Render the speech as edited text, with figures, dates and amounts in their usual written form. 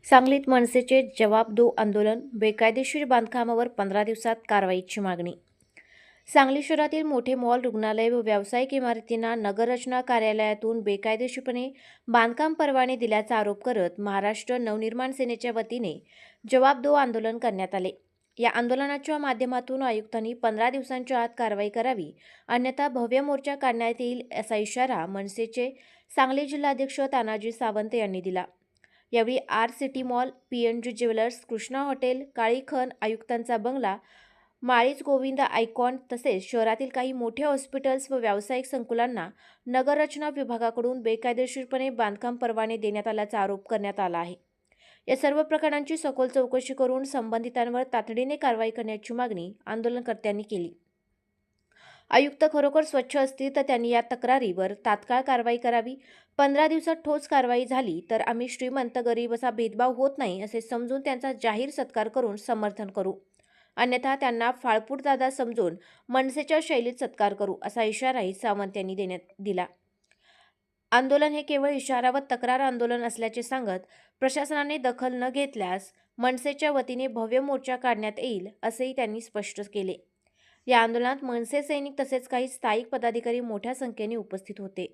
सांगलीत मनसेचे जवाब दो आंदोलन, बेकायदेशीर बांधकामावर 15 दिवसात कारवाईची मागणी. सांगली शहरातील मोठे मॉल, रुग्णालय व व्यावसायिक इमारतींना नगररचना कार्यालयातून बेकायदेशीरपणे बांधकाम परवाने दिल्याचा आरोप करत महाराष्ट्र नवनिर्माण सेनेच्या वतीने जवाब दो आंदोलन करण्यात आले. या आंदोलनाच्या माध्यमातून आयुक्तांनी 15 दिवसांच्या आत कारवाई करावी, अन्यथा भव्य मोर्चा काढण्यात येईल असा इशारा मनसेचे सांगली जिल्हाध्यक्ष तानाजी सावंत यांनी दिला. यावेळी R City Mall, PNG jewellers, Krishna hotel, Kali Khan, आयुक्तांचा बंगला, माळीज गोविंद आयकॉन तसेच शहरातील काही मोठे हॉस्पिटल्स व व्यावसायिक संकुलांना नगररचना विभागाकडून बेकायदेशीरपणे बांधकाम परवाने देण्यात आल्याचा आरोप करण्यात आला आहे. या सर्व प्रकरणांची सखोल चौकशी करून संबंधितांवर तातडीने कारवाई करण्याची मागणी आंदोलनकर्त्यांनी केली. आयुक्त खरोखर स्वच्छ असतील तर त्यांनी या तक्रारीवर तात्काळ कारवाई करावी. 15 दिवसात ठोस कारवाई झाली तर आम्ही श्रीमंत गरीब असा भेदभाव होत नाही असे समजून त्यांचा जाहीर सत्कार करून समर्थन करू, अन्यथा त्यांना फाळपूट दादा समजून मनसेच्या शैलीत सत्कार करू असा इशाराही सावंत यांनी दिला. आंदोलन हे केवळ इशारा व तक्रार आंदोलन असल्याचे सांगत प्रशासनाने दखल न घेतल्यास मनसेच्या वतीने भव्य मोर्चा काढण्यात येईल असेही त्यांनी स्पष्ट केले. या आंदोलनात मनसे सैनिक तसेच काही स्थायिक पदाधिकारी मोठ्या संख्येने उपस्थित होते.